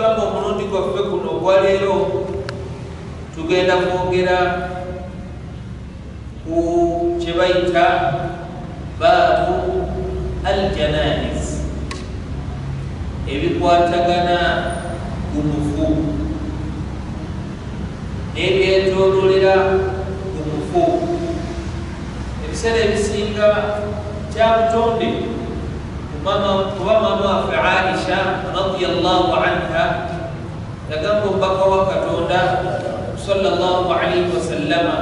tugamba omulundi gwaffe guno ogwaleero tugenda kwogera ku kye bayita baabu aljanaiz, ebikwatagana ku mufu n'ebyetoololera ku mufu. Ebiseera ebisinga kya butonde kuba maama waffe Aisha radiyallahu anha yagamba omubaka wa Katonda sallallahu alayhi wasallama,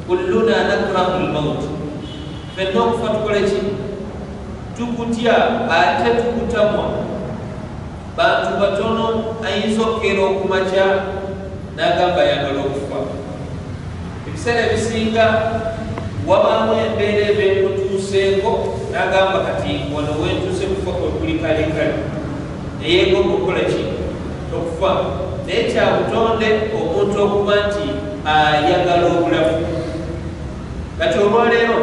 kulluna nakrahu almaut, fenna okufa tukole ki? Tukutya ate tukutamwa. Bantu batono ayinza okukeera okumakya n'agamba ayagala okufa. Ebiseera ebisinga wabaamu embeera eba emutuuseeko n'agamba kati wano wentuuse kufa kwekuli kalekale, neyeegomba okukola ki? Okufa. Naye kya butonde omuntu okuba nti ayagala obulamu. Kati olwaleero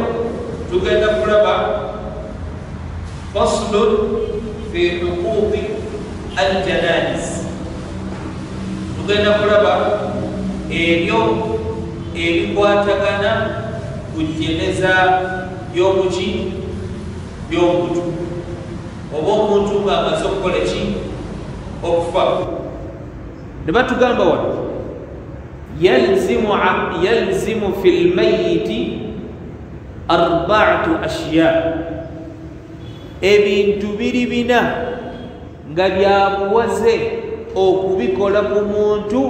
tugenda kulaba faslun fi huquqi aljanaiz. Tugenda kulaba ebyo ebikwatagana ku jeneza y'omuki y'omuntu, oba omuntu ng'amaze okukola ki? Okufa. Ne batugamba wano yalzimu fi lmayiti arbaatu ashya, ebintu biri bina nga byabuwaze okubikola ku muntu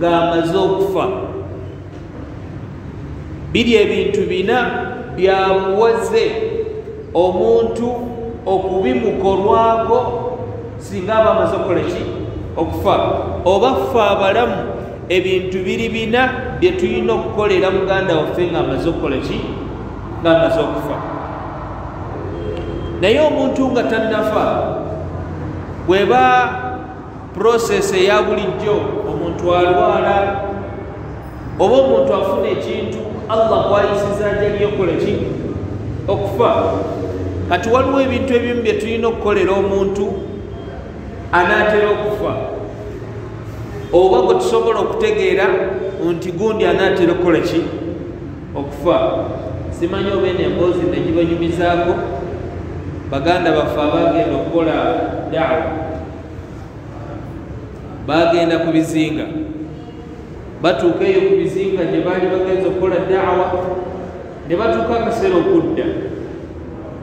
ng'amaze okufa. Biri ebintu bina byabuwaze omuntu okubimukolwako singa aba amaze okukola ki? Okufa. Oba ffe abalamu ebintu biri bina bye tulina okukolera muganda waffe ng'amaze okukola ki? Ng'amaze okufa. Naye omuntu nga tannafa, bweba process eya bulijjo, omuntu alwala oba omuntu afuna ekintu Allah kwayisiza ajali okukola ki? Okufa. Kati waliwo ebintu ebimu bye tulina okukolera omuntu anaatera okufa, oba gwe tusobola okutegeera nti gundi anaatera okukola ki? Okufa. Simanyi oba eno emboozi negibanyumizaako baganda baffe abagenda okukola daawa, bagenda ku bizinga, batuuka eyo ku bizinga gye baali bagenza okukola daawa, ne batuuka akaseera okudda,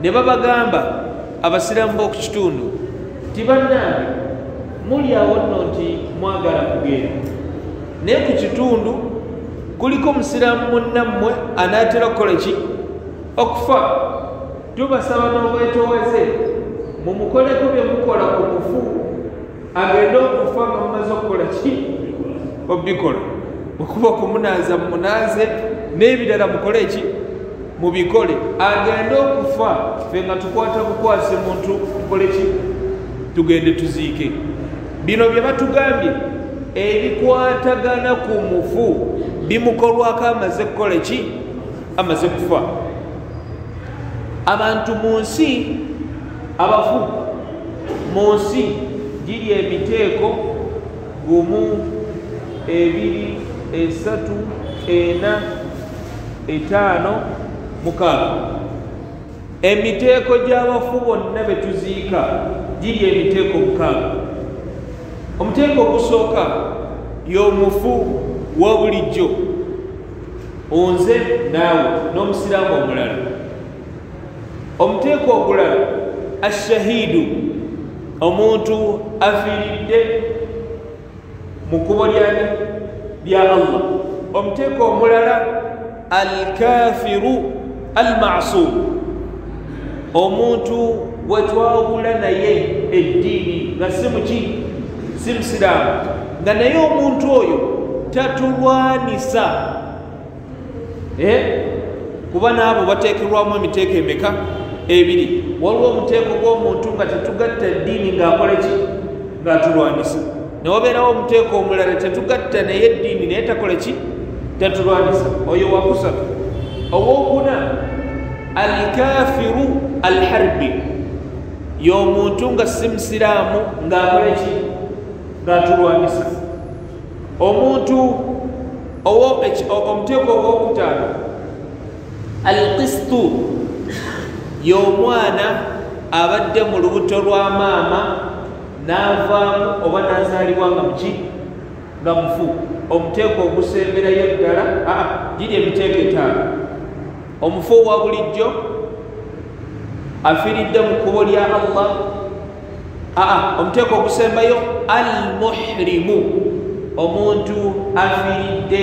ne babagamba abasiramu b'oku kitundu nti bannange muli awo nno nti mwagala kugenda, naye ku kitundu kuliko musiramu munnammwe anaatera okukola ki? Okufa. Tubasaba n'obwetoweze mumukoleko bye mukola ku mufu, agenda okufa nga mumaze okukola ki? Obikola. Okuba okumunaaza mumunaaze, n'ebirala mukole ki? Mubikole. Agenda okufa, ffe nga tukwata bukwasi muntu tukole ki? Tugende tuziike. Bino bye batugambye ebikwatagana ku mufu bimukolwako amaze kukola ki? Amaze kufa. Abantu mu nsi, abafu mu nsi giri emiteeko 1, 2, 3, 4, 5, 6. Emiteeko gy'abafu bonna be tuziika giri emiteeko 6. Omuteeko ogusooka y'omufu wa bulijjo, onze naawe n'omusiraamu omulala. Omuteeko ogulala ashahidu, omuntu afiiridde mu kkubo lya Allah. Omuteeko omulala alkafiru almasum, omuntu wetwawula naye eddiini nga si muki? Si musiraamu, nga naye omuntu oyo tatulwanisa. Kuba n'abo bateekerwamu emiteeko emeka? 2. Waliwo omuteeko gw'omuntu nga tetugatta eddiini ng'akola ki? Ng'atulwanisa. Ne wabeerawo omuteeko omulala tetugatta naye eddiini naye takola ki? Tatulwanisa. Oyo wakusatu. Owokuna alkafiru alharbi, y'omuntu nga si musiraamu ng'akola ki? ng'atulwanisa. Omuntu omuteeko ogwokutaano alqistu y'omwana abadde mu lubuto lwa maama n'avaamu oba n'azaalibwa nga muki nga mufu. Omuteeko ogusemberayo ddala giri emiteeko etaano. Omufu wa bulijjo afiiridde mu kkubo lya Allah. Omuteeko ogusembayo almuhrimu omuntu afiiridde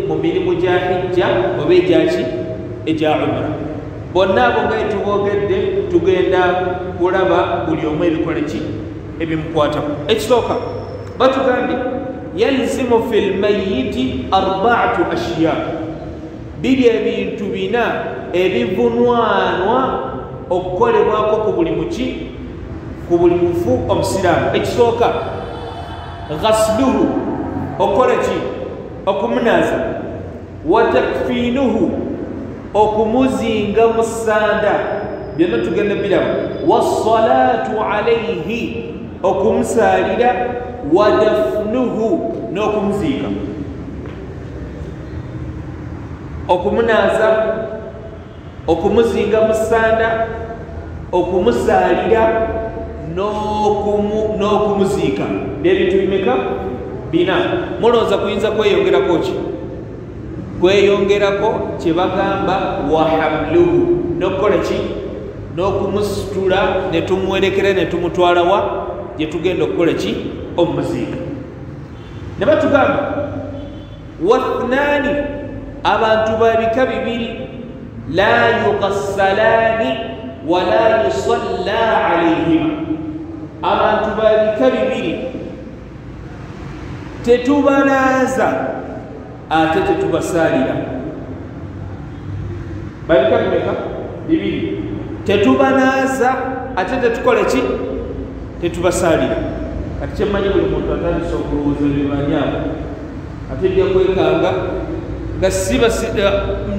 mu mirimu gya hijja oba egyaki egya umra. Bonna abo nga tuboogedde tugenda kulaba buli omu ebikola ki ebimukwatako. Ekisooka batugambye yalzimu fi lmayiti 4 ashiya, biri ebintu bina ebivunwanwa okukolebwako ku buli muki ku buli mufu omusiraamu. Ekisooka ghasluhu okola ki okumunaaza, wa takfiinuhu okumuzinga mu ssanda, byonna tugenda biraba, wassalaatu alayhi okumusaalira, wa dafnuhu n'okumuziika. Okumunaaza, okumuzinga mu ssanda, okumusaalira n'okumuziika byebintu bimeka? Bina. Mulowooza kuyinza kweyongerako ki? Kweyongerako kye bagamba wahamluhu, n'okukola ki? N'okumusitula ne tumuwerekera ne tumutwala wa gye tugenda okukola ki? Omumuziika. Ne batugamba wathnaani, abantu babika bibiri, la yugassalaani wala yusalla alayhima. Abantu babika bibiri tetubanaaza ate tetubasaalira. Babika bimeka? Bibiri. Tetubanaaza ate tetukola ki? Tetubasaalira. Kati kyemmanyi buli muntu atandisa okulowooza byebanyaabo ate ejja kwekanga nga si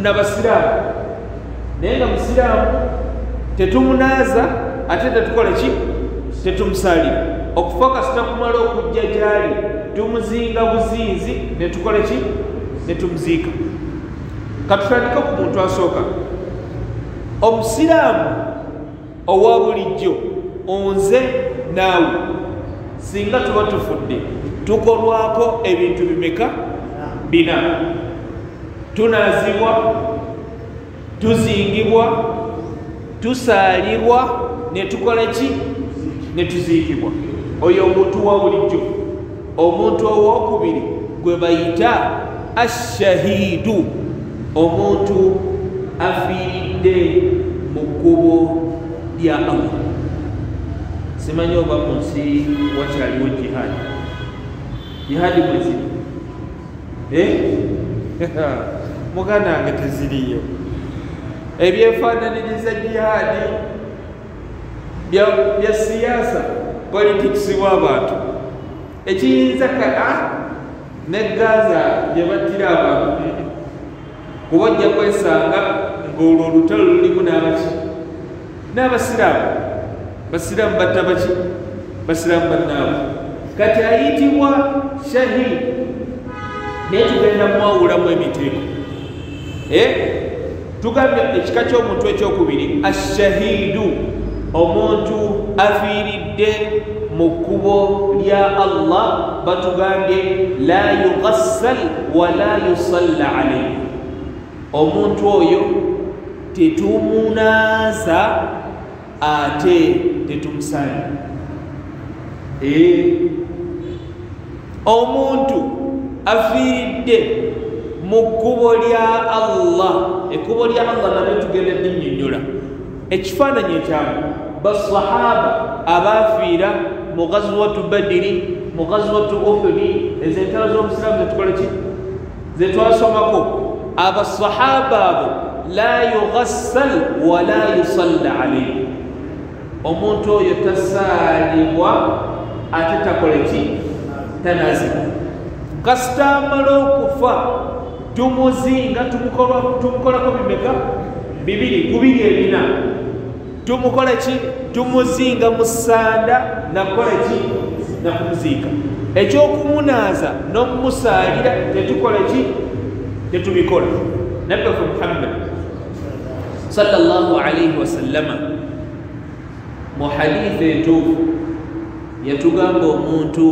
nabasiraamu, naye nga musiraamu tetumunaaza ate tetukola ki? Tetumusaalira. Okufa kasita kumala okujja gyali tumuzinga buzinzi ne tukola ki? Ne tumuziika. Katutandike ku muntu asooka. Omusiraamu owa bulijjo onze naawe singa tuba tufudde tukolwako ebintu bimeka? Bina. Tunaazibwa, tuzingibwa, tusaalirwa ne tukola ki? Ne tuziikibwa. Oyo omuntu wa bulijjo. Omuntu owokubiri gwe bayita ashahiidu, omuntu afiiridde mu kkubo lya Allah. Simanyi oba mu nsi wakyaliwo jihaadi. Jihaadi mweziri muganda wange teziriyo. Ebyefaananiriza jihaadi bya siyaasa, politikisi w'abantu. Ekiyinza ne Gaza gye battira abantu kuba ojja kwesanga ng'olwo olutalo lulimu n'abaki? N'abasiraamu. Basiraamu batta baki? Basiraamu bannaabwe. Kati ayitibwa shahid, naye tugenda mwawulamu emiteeko. Tugambye ekika ky'omuntu ekyokubiri ashahiidu, omuntu afiiridde mu kkubo lya Allah. Batugambye la yugassal wala yusalla alayhi, omuntu oyo tetumunaaza ate tetumusaali. Omuntu afiiridde mu kkubo lya Allah. Ekkubo lya Allah nabyo tugenda nnyonnyola ekifaananyi ekyamu basahaba abafiira mu ghazwatu Badiri, mu ghazwatu Uhudi, ezo entalo z'omusiraamu zetukola ki? Zetwasomako. Abasahaba abo la yughassal wala yusalla alayhi, omuntu oyo tasaalibwa ate takola ki? Tanaazibwa. Kasita amala okufa tumuzinga, tumukolako bimeka? Bibiri. Kubiri ebina. Tumukola ki? Tumuzinga mu ssanda, nakola ki? nakumuziika ekyokumunaza n'omumusaalira tetukola ki tetubikola nabbi waffe Muhammad sallallahu alayhi wasallama mu hadithi entuufu yatugamba omuntu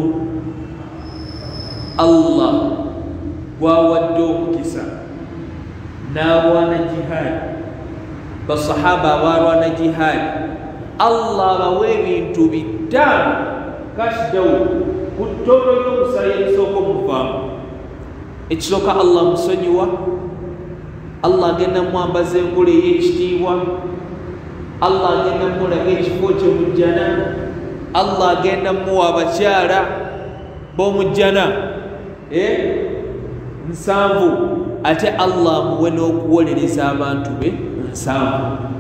Allah gwawadde omukisa n'alwana jihaadi basahaba abalwana jihaadi Allah abawa ebintu bitaano kashdawu ku ttono ly'omusaayi erisooka omuvaamu ekisooka Allah musonyiwa Allah agenda mwambaza enkola ey'ekitiibwa Allah agenda mulaga ekifo kye mu jjana Allah agenda muwa abakyala b'omujjana 7 ate Allah muwe n'okuwolereza abantu be 7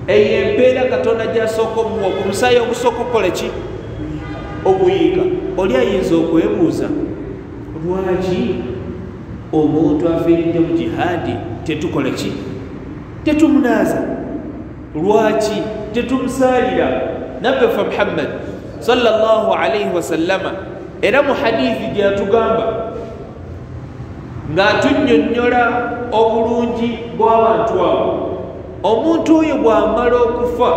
eyo empeera Katonda gy'asooka omuwa ku musaayi ogusooka okukola ki okuyiika oli ayinza okwebuuza lwaki omuntu afiiridde mu jihaadi tetukola ki tetumunaaza lwaki tetumusaalira nabbi waffe Muhammad sallallahu alayhi wasallama era mu hadithi gyatugamba ng'atunnyonnyola obulungi bw'abantu abo omuntu oyo bw'amala okufa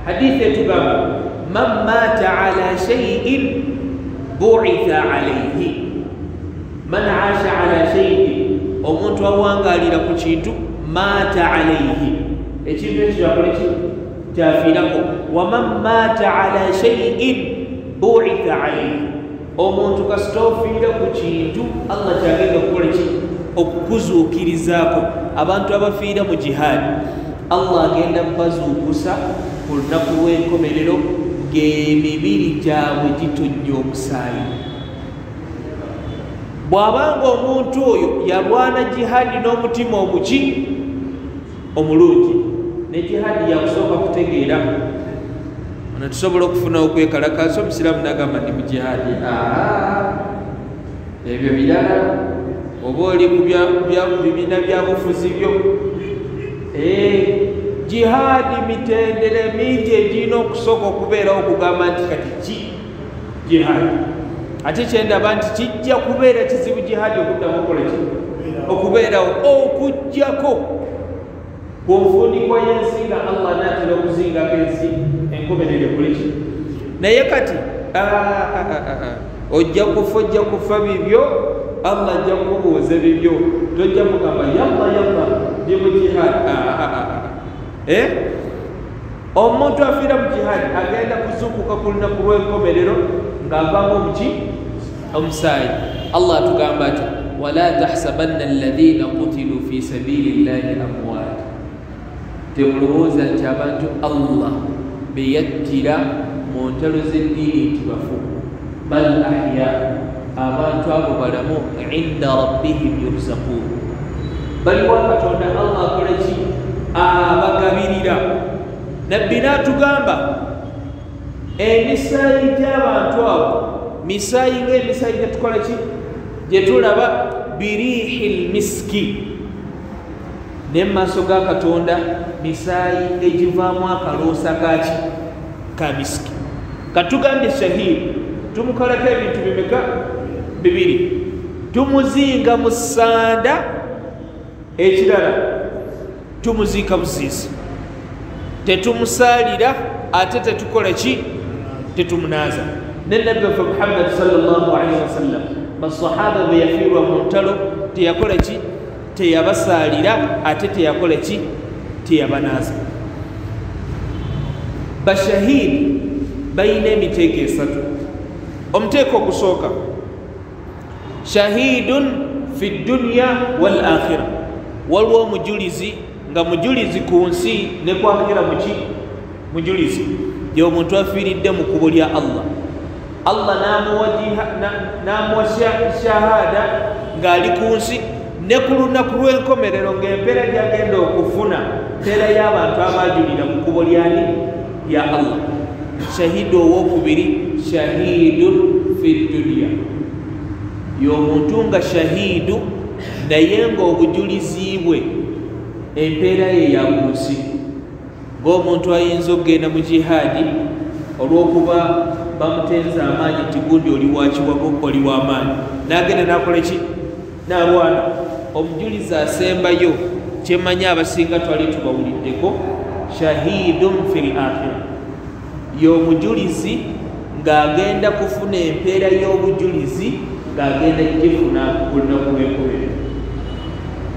hadithi etugamba man maata ala shay'in bu'itha alayhi man aasha ala shay'in omuntu awangaalira ku kintu maata alayhi ekintu ekyo kyakola ki kyafiirako wa man maata ala shay'in bu'itha alayhi omuntu kasita ofiira ku kintu Allah kyagenda okukola ki okukuzuukirizaako abantu abafiira mu jihaadi Allah agenda bazuukusa ku lunaku lw'enkomerero ng'emibiri gyabwe gitonnya omusaayi bw'abanga omuntu oyo yalwana jihaadi n'omutima omuki omulungi ne jihaadi yakusooka kutegeera ono tusobola okufuna okwekalakaasa omusiraamu nagamba ndi mu jihaadi ebyo birala oba oli ku bibiina byabufuzi byo jihaadi mitendere mingi egirina okusooka okubeerawo okugamba nti kati ki jihaadi ate kyendaba nti kijja kubeera kizibu jihaadi okuddamu okukola ki okubeerawo okujjako ku nfundikwa y'ensi nga Allah naatera okuzingako ensi enkomerere kuli ki naye kati ojja kufa bibyo Allah ajja kukubuuza bibyo tojja kugamba yalla ndi mu jihaadi omuntu afiira mu jihaadi agenda kuzuukuka ku lunaku lw'enkomerero ng'avaamu omuki omusaayi Allah atugamba ati wala tahsabanna alladhina qutiluu fi sabiili llahi amwaat temulowooza nti abantu Allah beyattira mu ntalo z'eddiini nti bafu bal ahya abantu abo balamu inda rabbihim yurzaquun baliwo Katonda Allah akola ki abagabirira nabbi n'atugamba emisaayi gy'abantu abo misaayi ng'emisaayi gyetukola ki gyetulaba biriihil miski ne mu maaso ga Katonda misaayi egivaamu akaloosa kaki ka miski katugambye shahiidi tumukolako ebintu bimeka 2 tumuzinga mu ssanda ekirala tumuziika buziizi tetumusaalira ate tetukola ki tetumunaaza ne nabbi waffe Muhammad sallallahu alayhi wasallam basahaba bwe yafiirwa mu ntalo teyakola ki teyabasaalira ate teyakola ki teyabanaaza bashahidi balina emiteeko 3 omuteeko ogusooka shahidun fi dunya wal akhira waliwo omujulizi nga mujulizi ku nsi ne ku akhira muki mujulizi ye omuntu afiiridde mu kkubo lya Allah n'amuwa shahada ng'ali ku nsi ne ku lunaku lw'enkomerero ng'empeera gy'agenda okufuna mpeera y'abantu abaajulira mu kkubo lyani lya Allah shahidi owokubiri shahidun fi dunya y'omuntu nga shahidu naye ng'obujulizi bwe empeera ye ya ku nsi ng'omuntu ayinza okugenda mu jihaadi olw'okuba bamutenza amaanyi nti gundi oli wakiwago oli w'amaanyi n'agenda n'akola ki n'alwana omujulizi asembayo kyemanyi abasinga twali tubawuliddeko shahidun fil akhira y'omujulizi ng'agenda kufuna empeera y'obujulizi ng'agenda gifuna ku lunaku lw'enkomerero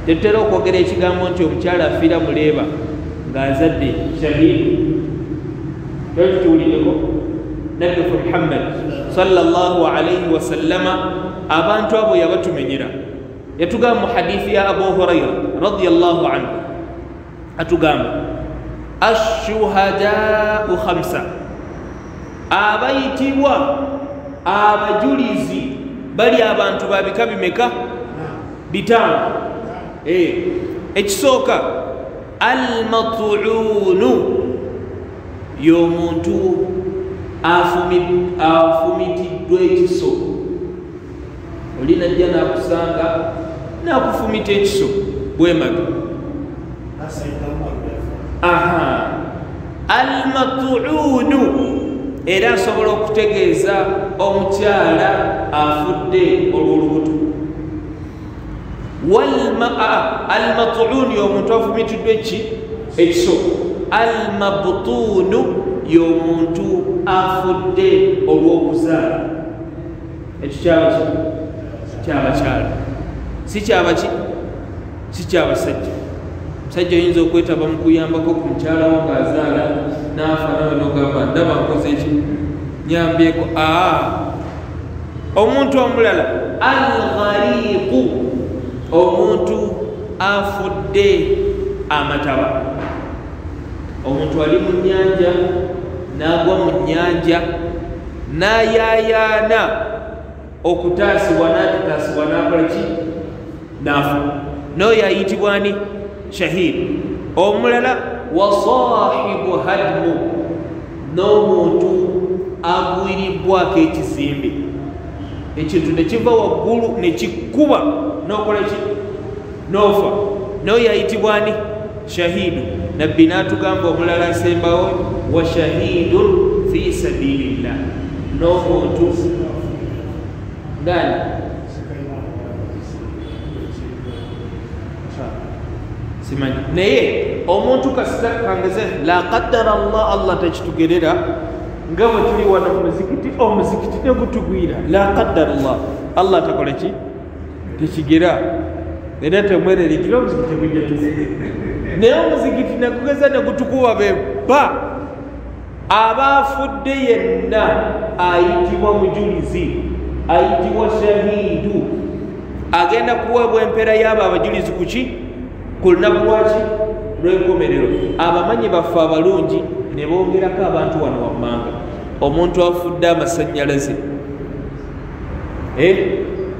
tetutera okwogera ekigambo nti omukyala afiira muleeba ng'azadde shahidu tukiwuliddeko nabbifu muhammad sallallahu alaihi wasallama abantu abo yabatumenyera yatugamba mu hadithi ya abu huraira radiyallahu anhu atugamba ashuhadau khamsa abayitibwa abajulizi bali abantu babika bimeka bitano ekisooka almat'unu y'omuntu afumitiddwa ekiso oli najja n'akusanga n'akufumita ekiso bwemaga almat'unu era asobola okutegeeza omukyala afudde olw'olubuto almat'unu y'omuntu afumitiddwa ekiso almabtunu y'omuntu afudde olw'okuzaala ekyo kyabakyala si kyabasajja musajja oyinza okwetaba mu kuyambako ku mukyala wo ng'azaala n'afa nawe n'ogamba ndaba nkoze eki nyambyeko omuntu omulala alghariqu omuntu afudde amataba omuntu ali mu nnyanja n'agwa mu nnyanja n'ayaayaana okutaasibwa n'atataasibwa n'akola ki n'afa n'oyo ayitibwa ani shahidu omulala wa sahibu hadmu n'omuntu agwiribbwako ekizimbe ekintu ne kiva waggulu ne kikkuba n'okola ki n'ofa n'oyo ayitibwa ani shahidu nabbi n'atugamba omulala asembawo wa shahidun fi sabilillah n'omuntu ngani simanyi naye omuntu kasita kangeze la qaddara allah tekitugerera nga bwe tuli wano omuzikiti ne gutugwira la qaddara allah takola ki tekigera era temwererikira omuzikiti gujja tuzige naye omuzikiti negugeza negutukuba beba abafudde yenna ayitibwa mujulizi ayitibwa shahidu agenda kuweebwa empeera y'abo abajulizi kuki ku lunaku lwaki lw'enkomerero abamanyi baffe abalungi ne bongerako abantu wano wammanga omuntu afudde amasanyalaze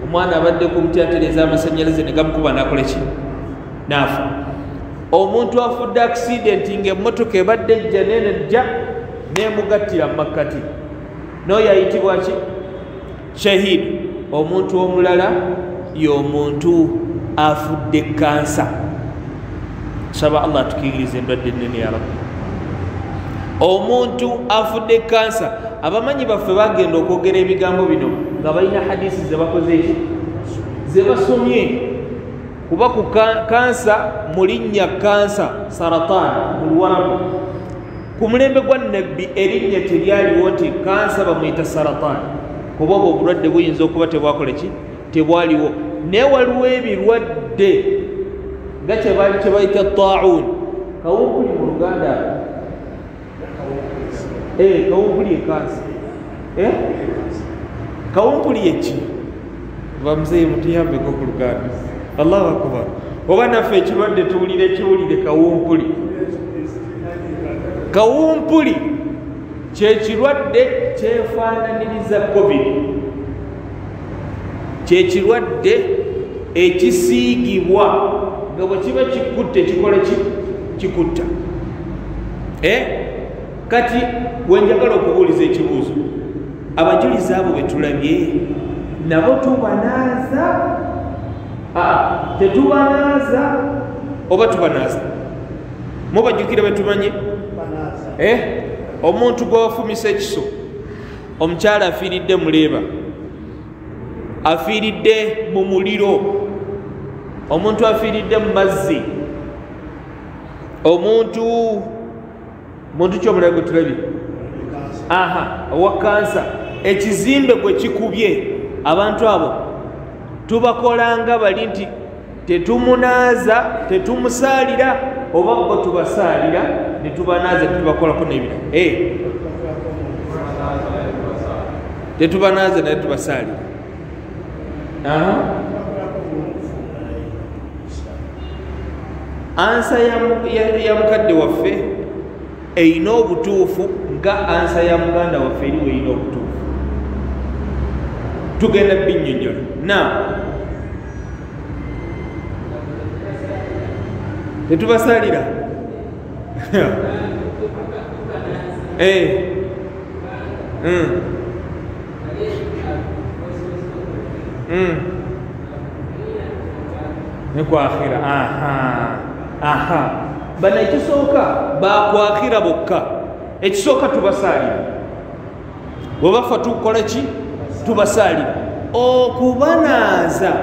omwana abadde ku muti atereza amasanyalaze ne gamukuba nakola ki naafa omuntu afudde accidenti ng'emmotoka ebadde ejja nenejja nemugattira mu makkati n'oyo ayitibwa ki shahidu omuntu omulala y'omuntu afudde kansa saba allah tukiriza endwadde ennene ya rabbi omuntu afudde kansa abamanyi baffe bagenda okwogera ebigambo bino nga balina hadisi zebakoze eki zebasomye kuba ku kansa mu linnya kansa saratan mu luwarabu ku mulembe gwa nabbi erinnya teryaliwo nti kansa bamuyita saratan kuba obwo obulwadde buyinza okuba tebwakola ki tebwaliwo naye waliwo ebirwadde nga kyebayita taun kawumpuli mu luganda kawumpuli ekansa kawumpuli yeki bamuzeeyi mutuyambeko ku luganda allahu akbar oba naffe ekirwadde kiwulire kawumpuli kawumpuli kyekirwadde kyefaananiriza covid kyekirwadde ekisiigibwa nga bwe kiba kikutte kikola kikutta kati wenjagala okubuuliza ekibuuzo abajulizi abo betulabye nabo tubanaaza tetubanaaza oba tubanaaza mubajjukira betumanye omuntu gwewafumisa ekiso omukyala afiiridde muleeba, afiiridde mu muliro, omuntu afiiridde mu mazzi, omuntu kyomulabe gwe tulabye owa kansa, ekizimbe gwe kikubye, abantu abo tubakolanga bali nti tetumunaaza, tetumusaalira, oba bo tubasaalira ne tubanaaza tetubakolako n'ebira tetubanaaza naye tubasaalira. Ansa ya mukadde waffe erina obutuufu nga ansa ya muganda waffe eriwo erina obutuufu. Tugenda binnyonnyola na tetubasaalira nekwakhira bana ekisooka bakwakhira bokka, ekisooka tubasaalira, webafa tukola ki? Tubasaalira. Okubanaaza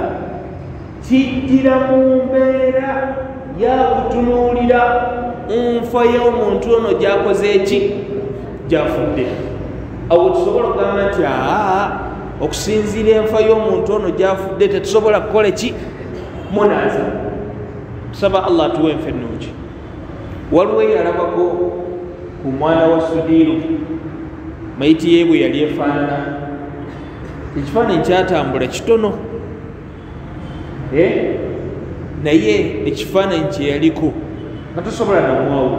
kijjira mu mbeera yakutunuulira nfa y'omuntu ono gyakoze eki? Gyafudde. Awo tusobola okugamba nti okusinziira enfa y'omuntu ono gyafudde tetusobola kukola ki? Munaaza. Tusaba Allah atuwe enfa ennungi. Waliwo eyalabako ku mwana wa Sudiiru mayiti ye bwe yali efaanana, ekifaananyi kyatambula kitono naye ekifaananyi kye yaliko nga tosobola namwawo.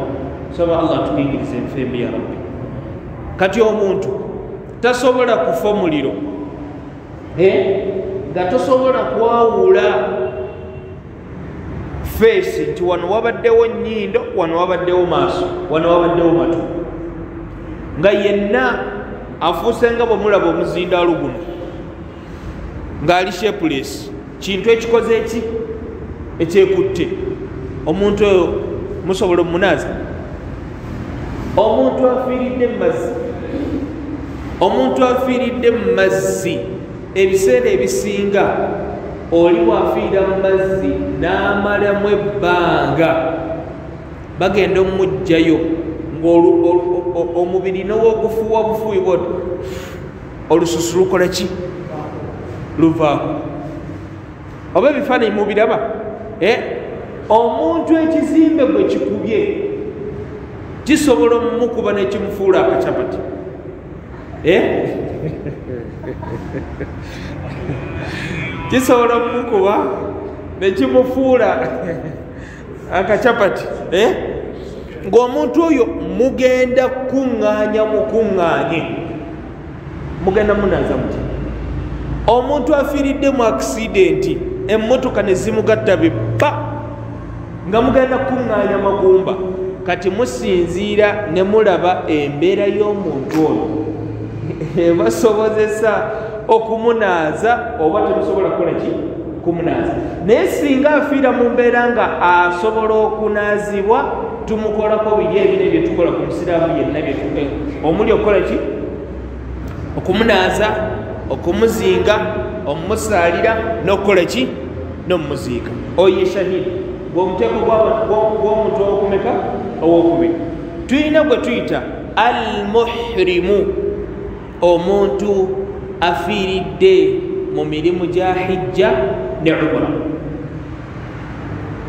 Tusaba Allah atukingiriza enfa embi ya Rabbi. Kati omuntu tasobola kufa muliro nga tosobola kwawula feesi nti wano wabaddewo nnyindo, wano wabaddewo maaso, wano wabaddewo matu, nga yenna afuuse nga bwe mulaba omuzindaalo guno ng'ali shapeless, kintu ekikoze eki? Ekyekutte. Omuntu oyo musobola omunaaza? Omuntu afiiridde mu mazzi, omuntu afiiridde mu mazzi ebiseera ebisinga oli bwafiira mu mazzi n'amalamu ebbanga bagenda omujjayo ng'omubiri n'owogufuuwa bufuuyi bwoti olususu lukola ki? Luvaako. Oba ebifaananyi mubiraba? Omuntu ekizimbe gwe kikubye kisobola omumukuba n'ekimufuula akacapati. Kisobola omumukuba nekimufuula akacapati. Ng'omuntu oyo mugenda kukuŋŋaanya mukuŋŋaanye, mugenda munaaza muti? Omuntu afiiridde mu akisidenti emmotoka ne zimugatta bibba nga mugenda kukuŋŋaanya magumba, kati musinziira ne mulaba embeera y'omuntu oyo ebasobozesa okumunaaza oba temusobola kukola ki? Kumunaaza. Naye singa afiira mu mbeera nga asobola okunaazibwa, tumukolako biri ebine bye tukola ku musiraamu yenna omuli okukola ki? Okumunaaza, okumuzinga, omumusaalira n'okukola ki? N'omumuziika. Oyo ye shahidi. Gw'omuteeko gw'omuntu owokumeka? Owokubiri. Tulina gwe tuyita al-muhrimu, omuntu afiiridde mu mirimu gya hijja ne umra.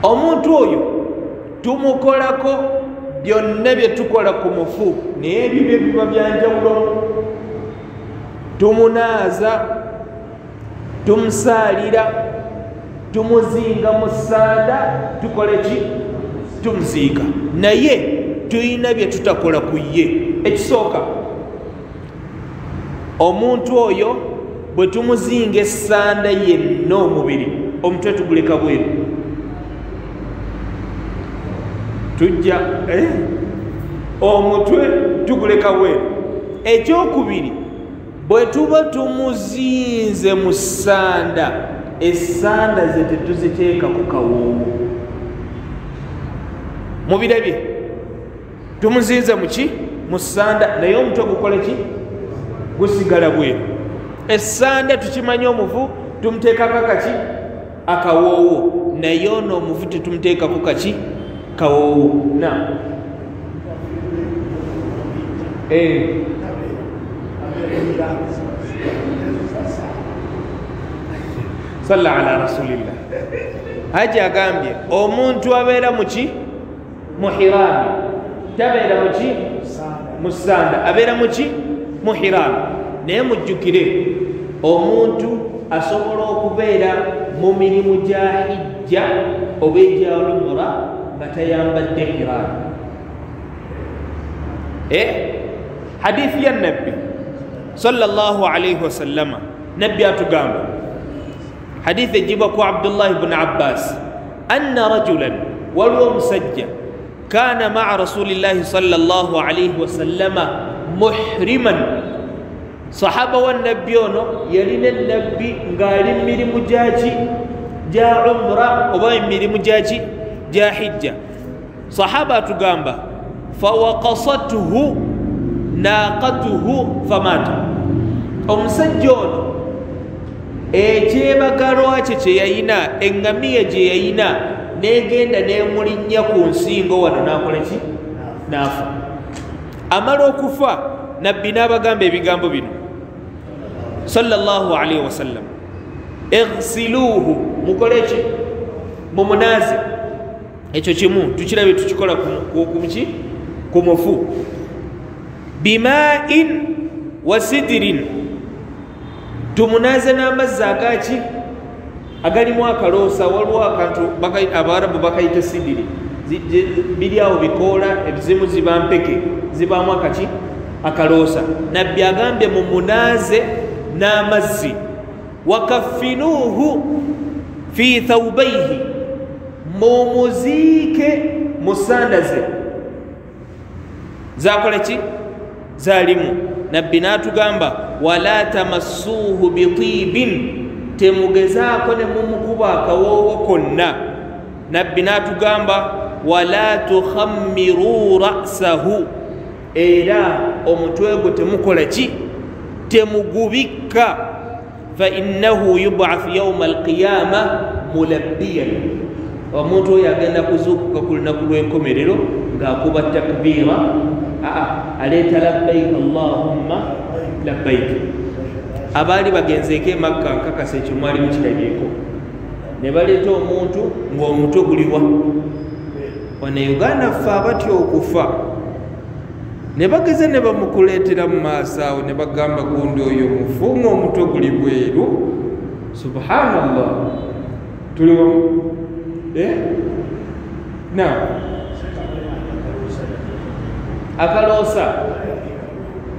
Omuntu oyo tumukolako byonna bye tukola ku mufu, naye ebyo bye biba byanjawulo. Tumunaaza, tumusaalira, tumuzinga mu ssanda, tukole ki? Tumuziika. Naye tulina bye tutakola ku ye. Ekisooka, omuntu oyo bwe tumuzinga essanda yenna omubiri, omutwe tuguleka bweru, tujja omutwe tuguleka bweru. Ekyokubiri, bwe tuba tumuzinze mu ssanda, essanda ze tetuziteeka ku kawoowo. Mubirabye? Tumuzinze mu ki? Mu ssanda, naye omutwe gukola ki? gusigala bweru. Essanda tukimanyi omuvu tumuteekako kaki akawoowo, naye ono omuvu tetumuteekako kaki kawoowo. Na salla ala rasulillah. Haji agambye omuntu abeera muki muhirami, tabeera muki musanda, abeera muki muhirami. Naye mujjukire omuntu asobola okubeera mu mirimu gya hijja oba egya umra nga tayambadde hirami. Hadithi ya nabbi sallallahu alayhi wasallama, nabbi atugamba hadithi ejiba ku Abdullah ibn Abbas anna rajulan, waliwo musajja kana maa rasulillahi sallallahu alayhi wasallama muhriman. Sahaba wa nabbi ono yalina nabbi ngali mirimu gyaki gya umra oba emirimu gyaki gya hijja. Sahaba atugamba fawaqasatuhu naqatuhu famata. Omusajja ono ekyebagalo kye kye yayina, engamiya gye yayina negenda nemulinnya ku nsingo wano nakola ki naafa. Amala okufa nabbi n'abagamba ebigambo bino sallallahu alayhi wasallam, igsiluhu, mukole ki mumunaaze. Ekyo kimu tukirabe tukikola kumuki ku mufu, bima'in wa sidrin, tumunaaze n'amazzi agaki agalimu akaloosa. Waliwo akantu Abarabu bakayita sidiri, biri awo bikoola, ebizimu ziba mpeke, zibaamu akaki akaloosa. Nabbi agambye mumunaaze n'amazzi. Wakaffinuuhu fi thawbayhi, mumuziike mu sanda ze zakola ki zalimu. Nabbi n'atugamba wala tamassuuhu bitibin, temugezaako ne mumukuba akawoowo konna. Nabbi n'atugamba wala tukhammiruu ra'sahu, era omutwe gwe temukola ki temugubikka. Fa innahu yub'ath yawma alqiyama mulabbiyan, omuntu oyo agenda kuzuukuka ku lunaku lw'enkomerero ng'akuba takbiira, aleeta labbaik allahumma labbaik. Abaali bagenzeeko e Makka nkakasa ekyo mwali mukirabyeko, ne baleeta omuntu ng'omutwe guliwa. Wano Uganda ffe abatya okufa, ne bageze ne bamukuleetera mu maaso awo ne bagamba gundi oyo mufu ng'omutwe guli bweru. Subhanallah, tuliwa na akaloosa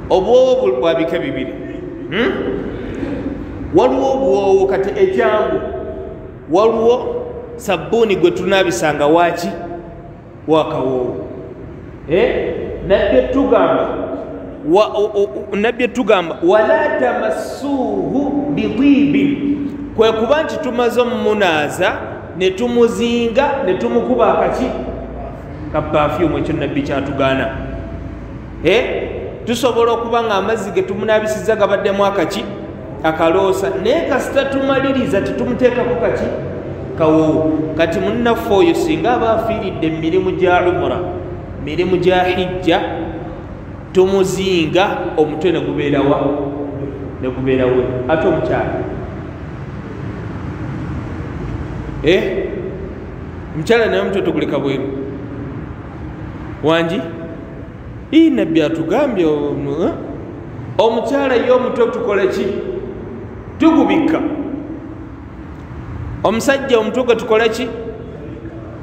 obwowo bwa bika bibiri. Waliwo obwowo kati ekyangu, waliwo sabbuuni gwe tunaabisanga waki wakawoowo. Nabbi tugamba wala tamassuuhu bitibin, kwe kuba nti tumaze omumunaaza ne tumuzinga ne tumukuba akaki ka perfume. Ekyo nabbi kyatugaana. Tusobola okuba nga amazzi ge tumunaabisiza gabaddemu akaki akaloosa, naye kasita tumaliriza tetumuteekako kaki kawoowo. Kati munnaffe oyo singa aba afiiridde emirimu gya umra, mirimu gya hijja, tumuzinga omutwe negubeerawa negubeerawe. Ate omukyala omukyala naye omutwe tuguleka bweru wangi. Nabbi atugambye omukyala ye omutwe tukole ki tugubikka. Omusajja omutwe gwe tukole ki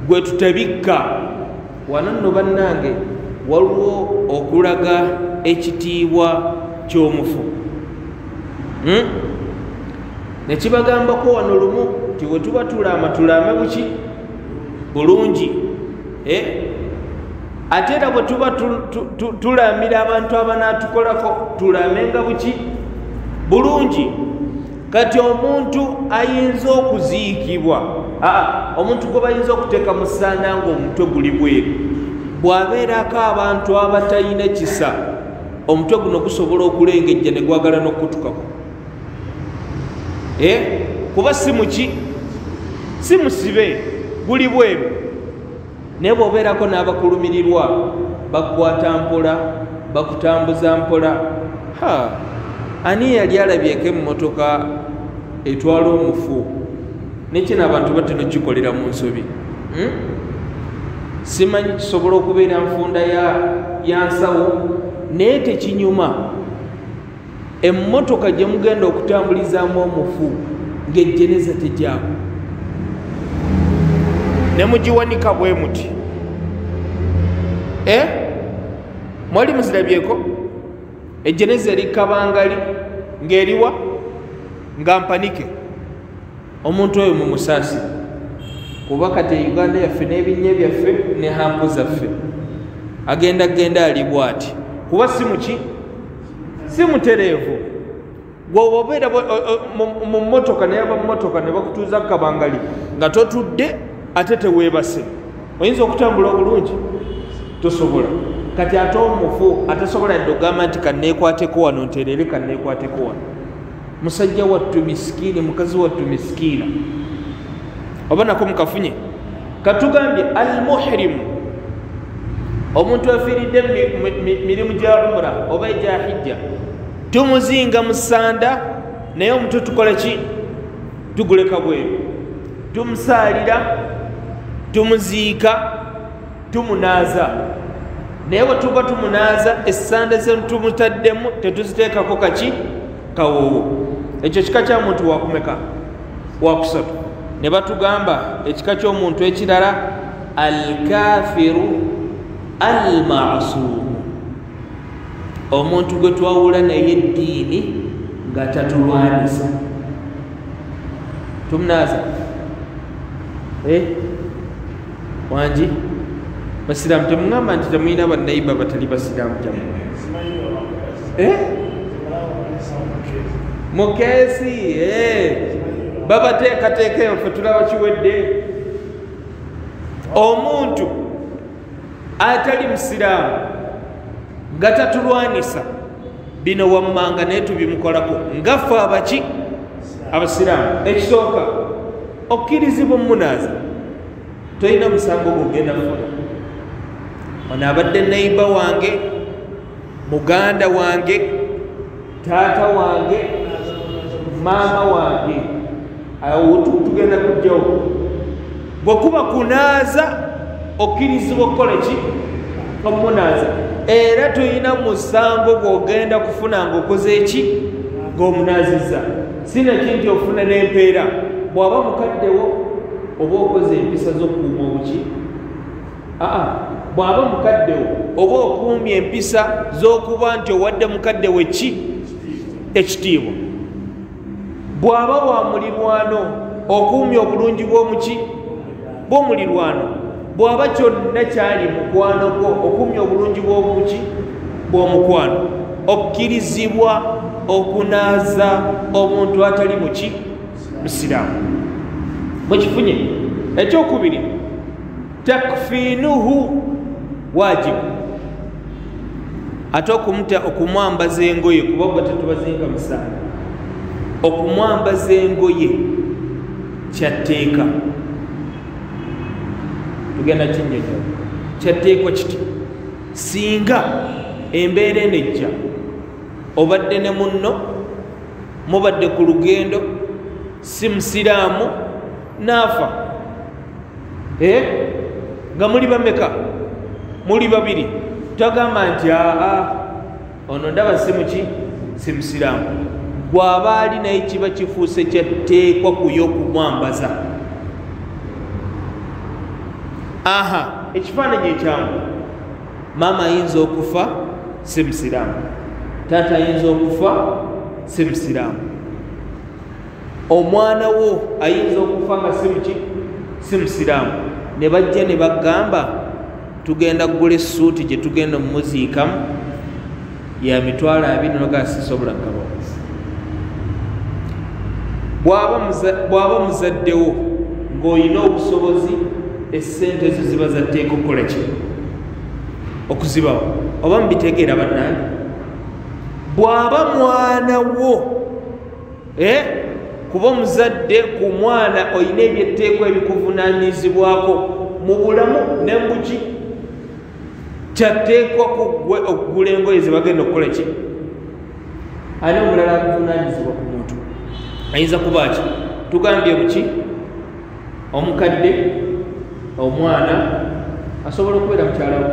gwe tutabikka. Wano nno bannange waliwo okulaga ekitiibwa ky'omufu. Nekibagambako wano lumu nti bwe tuba tulaama tulaame buki bulungi. Ate era bwe tuba tulaamira abantu abanaatukolako tulaamenga buki bulungi. Kati omuntu ayinza okuziikibwa, omuntu gwe bayinza okuteeka mu ssanda ng'omutwe guli bweru, bw'abeerako abantu abatalina kisa omutwe guno gusobola okulengejja ne gwagala n'okutukako kuba simuki simusibe guli bweru naye bw'obeerako n'abakulumirirwa bakukwata mpola bakutambuza mpola ani yali alabyeko emmotoka etwala omufu nekino abantu batera kikolera mu nsobi simanyi kisobola okubeera nfunda ya nsawo naye tekinyuma emmotoka gye mugenda okutambulizaamu omufu ng'ejjeneza tejjaako ne mugiwanika bwe muti mwali muzirabyeko ejjeneza eri kabangali ng'eriwa nga mpanike omuntu oyo mumusaasire kuba kati Uganda yaffe n'ebinnya byaffe ne hampu zaffe agenda ali bw'ati kuba simuki simutereevu gwoba obeera mu mmotoka naye abammotoka ne bakutuuza kabangali nga totudde ate teweebase oyinza okutambula obulungi tosobola kati ate omufu atasobola yadde ogamba nti kanneekwateko wano ntereere kanneekwateko wano musajja wattu miskiini mukazi wattu miskiina oba nako mukafunye katugambye almuhrimu omuntu afiiridde mirimu gya umra oba egya hijja tumuzinga mu ssanda naye omuntu tukola ki tuguleka bweru tumusaalira tumuziika tumunaaza naye bwe tuba tumunaaza essanda ze tumutaddemu tetuziteekako kaki kawoowo ekyo kika kya muntu wakumeka wakusatu ne batugamba ekika ky'omuntu ekirala alkafiru almasuumu omuntu gwe twawula naye eddiini nga tatulwanisa tumunaaza wangi basiraamu temuŋŋamba nti temulina bannayiba batali basiraamu jamu mukeesi babateekateeka eyo ffe tulaba kiwedde omuntu atali musiraamu nga tatulwanisa bino wammanga naye tubimukolako nga ffe abaki abasiraamu ekisooka okkirizibwa omunaaza tolina musango gwogenda kufuna ono abadde nayiba wange muganda wange taata wange maama wange awo tugenda kujjawo bwekuba kunaaza okkirizibwa okukola ki omunaaza era tulina musango gwogenda kufuna ngaokoze eki ng'omunaazizza sinaki nti ofuna n'empeera bw'aba mukaddewo oba okoze empisa z'okukuuma obuki bw'aba mukaddewo oba okuumya empisa z'okuba nti owadde mukaddewo eki ekitiibwa bw'aba wa mulirwano okuumya obulungi bw'omuki bw'omulirwano bw'aba kyonna kyali mukwano gwo okuumya obulungi bw'omuki bw'omukwano okkirizibwa okunaaza omuntu atali muki musiraamu mwekifunye ekyokubiri takfiinuhu waajibu ate okumwambaza engoye kuba bwe tetubazinga musaala okumwambaza engoye kyatteeka tugenda kinyonyola kyatteekwa kiti singa embeera enejja obadde ne munno mubadde ku lugendo si musiraamu naafa nga muli bameka muli babiri tagamba nti ono ndaba simuki si musiraamu gw'aba ali naye kiba kifuuse kyatteekwa kuyo okumwambaza ekifaananyi ekyangu maama ayinza okufa si musiraamu taata ayinza okufa si musiraamu omwana wo ayinza okufa nga simuki si musiraamu ne bajja ne bagamba tugenda kugula essuuti gye tugenda mumuziikamu ya mitwalo 20 nogaa sisobola kaba bw'aba muzaddewo ng'olina obusobozi essente ezo ziba zatteeka okukola ki okuzibawo oba mubitegeera bannange bw'aba mwana wo kuba omuzadde ku mwana olina ebyetteekwa ebikuvunaanyizibwako mu bulamu ne mbuki kyatteekwa ku ggwe okugula engoye ze bagenda okukola ki ani omulala akuvunaanyizibwa ku muntu ayinza kuba ki tugambye muki omukadde omwana asobola okubeera mukyalawo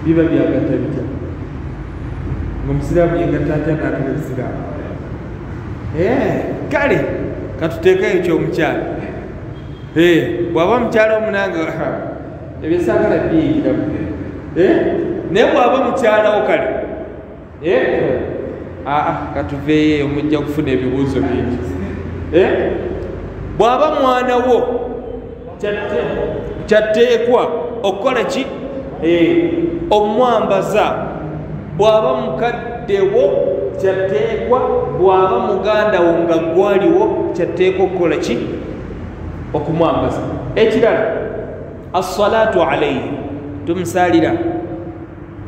biba byagatta bitya ngaomusiraamu yegatta atya naatula ebisiraamu kale katuteekayo ekyomukyala bw'aba mukyala omunanga ebyesaagala biyingiramu naye bw'aba mukyalawo kale katuveeyo mujja kufuna ebibuuzo bingi bw'aba mwana wo kyatteekwa okukola ki omwambaza bw'aba mukadde wo kyatteekwa bw'aba muganda wo nga gwaliwo kyatteekwa okukola ki okumwambaza ekirala assalaatu alaihi tumusalira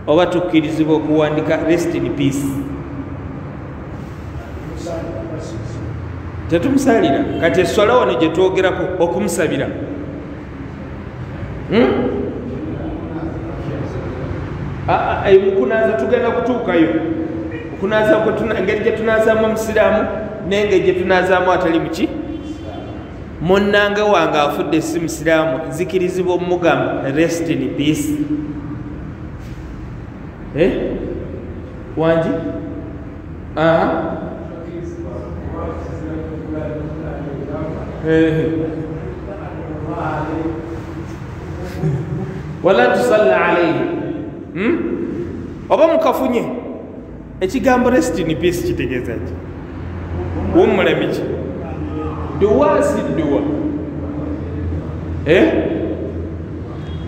oba tukkirizibwa okuwandika rest in peace tetumusalira kati eswala wano gye twogerako okumusabira mukunaaza tugenda kutuukayo okunaaza engeri gye tunaazaamu omusiraamu n'engeri gye tunaazaamu atali muki munnange wange afudde si musiraamu nzikirizibwa omugamba rest in peace wangi wala tusalla alaihi oba mukafunye ekigambo rest in peace kitegeeza ki wumulamiki duwa si duwa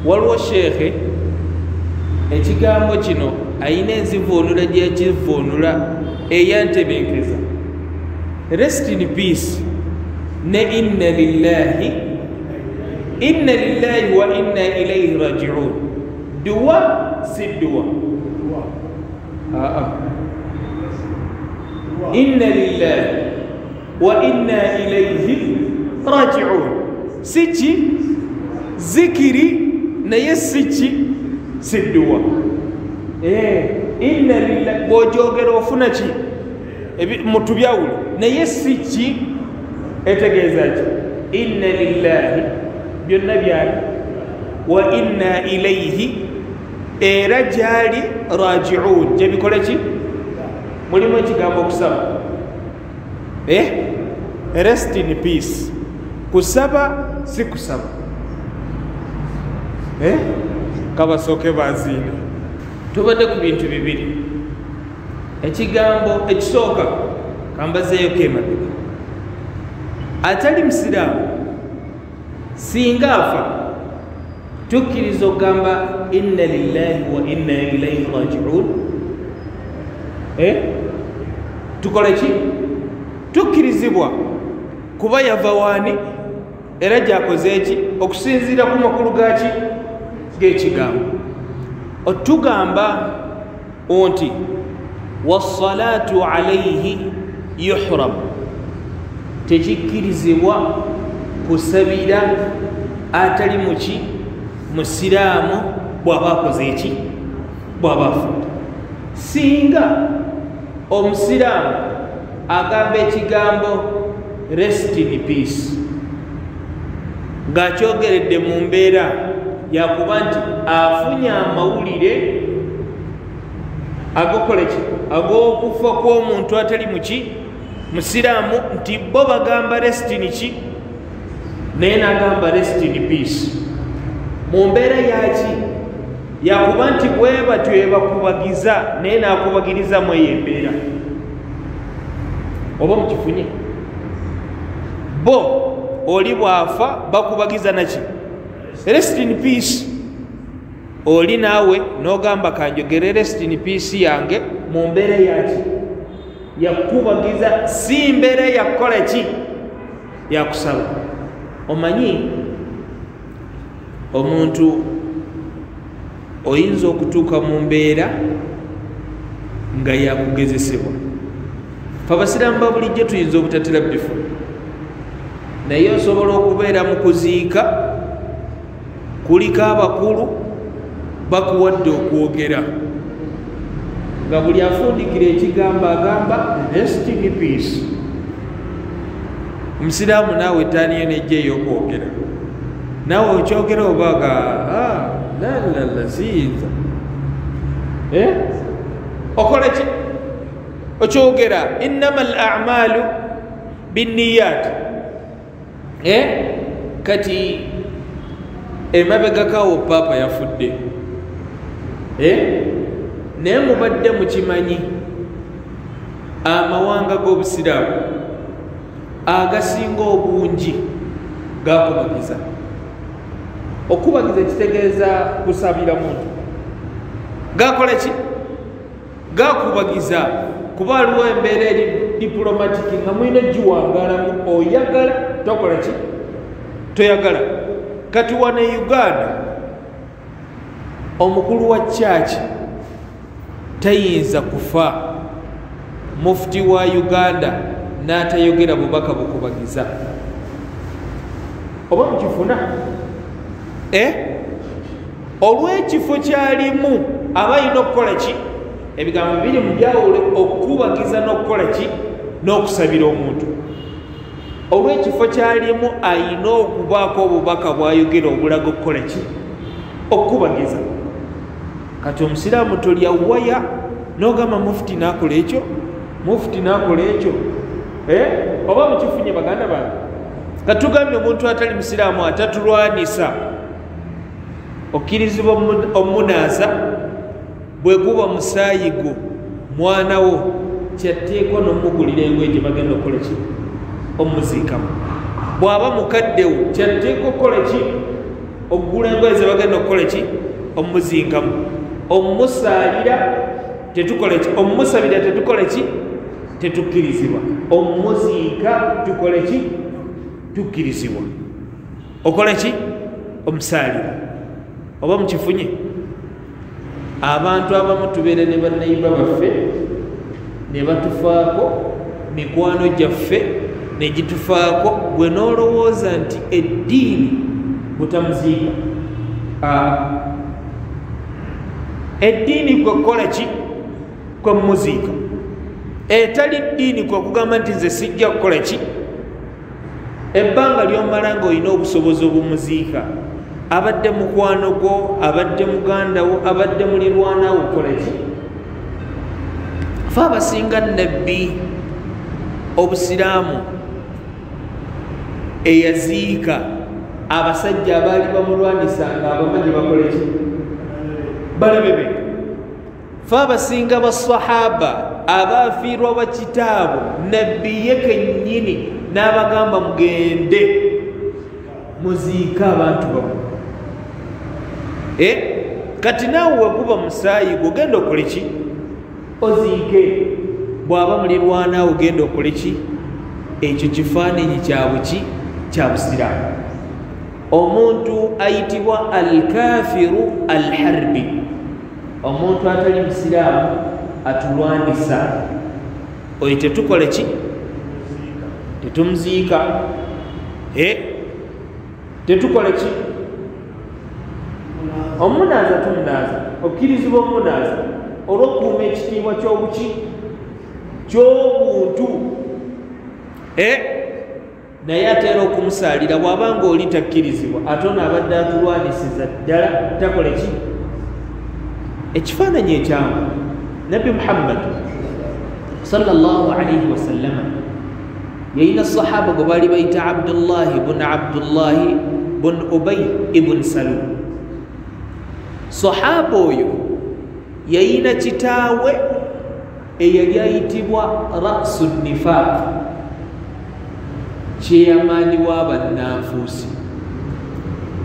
waliwo sheekhe ekigambo kino ayina enzivuunula gyekivuunula eyantebenkeza rest in peace ne inna lillahi wa inna ilaihi rajiun duwa si duwa inna lillahi wa inna ilaihi rajiun siki zikiri naye siki si duwa inna lillahi bw'ojogera ofuna ki mutu byawulo naye siki etegeeza ki inna lillahi byonna byali wa inna ilaihi era gyali rajiun gyebikole ki mulimu ekigambo okusaba rest in peace kusaba si kusaba kabasooke baziine tubadde ku bintu bibiri ekigambo ekisooka kambazeeyo kemabega atali musiraamu singa afa tukkiriza okugamba inna lillahi wa inna ilaihi rajiun tukole ki tukkirizibwa kuba yava waani era gyakoze eki okusinziira ku makulu gaki g'ekigambo otugamba nti wassalaatu alaihi yuhram tekikkirizibwa kusabira atali muki musiraamu bw'aba akoze eki bw'aba afudde singa omusiraamu agamba ekigambo rest in peace ng'akyogeredde mu mbeera yakuba nti afunye amawulire agokola ki ag'okufa kw'omuntu atali muki musiraamu nti bo bagamba rest in ki naye n'agamba rest in peace mu mbeera yaki yakuba nti bwe batyo ebakubagiza naye n'akubagirizamu eyo embeera oba mukifunye bo oli bwafa bakubagiza naki rest in peace oli naawe n'ogamba kanjogere rest in peace yange mu mbeera yaki yakubagiza si mbeera yakukola ki yakusaba omanyi omuntu oyinza okutuuka mu mbeera nga yakugezesebwa. Fe abasiraamu ba bulijjo tuyinza obutatera bifuna, naye osobola okubeera mu kuziika kuliko abakulu bakuwadde okwogera nga buli afundikira ekigambo agamba rest in peace. Omusiraamu naawe etaaniyo nejja ey'okwogera, naawe okyogera obaga lalala siyinza okola ki okyogera innama al a'malu binniyat. Kati emabegakawo paapa yafudde, naye mubadde mukimanyi amawanga g'obusiraamu agasinga obungi gakubagiza. Okubagiza kitegeeza kusabira muntu, gakola ki gakubagiza kuba aliwo embeera eri diplomatiki nga mwine giwangalamu oyagala tokola ki toyagala. Kati wane Uganda omukulu wa church tayinza kufa mufti wa Uganda n'atayogera bubaka bukubagiza oba mukifuna olw'ekifo kyalimu abayina okukola ki ebigambo biri mu byawule okukubagiza n'okukola ki n'okusabira omuntu. Olw'ekifo kyalimu ayina okubaako obubaka bwayogera obulaga okukola ki okukubagiza. Kati omusiraamu tolya waya n'ogamba mufuti n'akola ekyo mufuti n'akola ekyo oba mukifunye baganda bange. Kati tugambye omuntu atali musiraamu atatulwanisa okkirizibwa omunaaza bwe guba musaayi gwo mwana wo kyatteekwa n'omugulira engoye gye bagenda okukola ki omuziikamu. Bw'aba mukaddewo kyatteekwa okukola ki okugula engoye ze bagenda okukola ki omuziikamu. Omusaalira tetukola ki omusabira tetukola ki tetukkirizibwa. Omuziika tukole ki tukkirizibwa. Okola ki omusaalira oba mukifunye. Abantu abamu tubeera ne bannayiba baffe ne batufaako, mikwano gyaffe ne gitufaako, gwe n'olowooza nti eddiini butamuziika. Eddiini kwe kukola ki kwe muziika. Etali ddiini kwe kugamba nti nze sijja kukola ki ebbanga ly'omala ng'olina obusobozi obumuziika. Abadde mukwano gwo, abadde muganda wo, abadde mulirwana wo, okola ki? Fe abasinga nabbi obusiraamu eyaziika abasajja abaali bamulwanisanga abamanyi bakole ki balebebe. Fe abasinga basahaba abaafiirwa bakitaabo nabbi ye kennyini n'abagamba mugende muziika abantu bamwe. Kati naawe weguba musaayi gogenda okole ki oziike. Bw'aba mulirwanaawe ogenda okole ki ekyo kifaananyi kyabwe ki kya busiraamu. Omuntu ayitibwa alkafiru alharbi, omuntu atali musiraamu atulwanisa. Oyo tetukole ki tetumuziika. Tetukole ki omunaaza tumunaaza, okkirizibwa omunaaza olw'okukuuma ekitiibwa ky'obuki ky'obuntu. Naye ateera okumusaalira bw'abanga oli takkirizibwa ate ono abadde atulwanisiza ddala takole ki ekifaananyi ekyamu. Nabbi Muhammad sallallahu alaihi wasallama yayina sahaba gwe baali bayita Abdullahi bun Ubay ibn Salul. Sahaba oyo yayina kitaawe eyali ayitibwa Ra'su Nifaq, kyeyamaani w'abannanfuusi.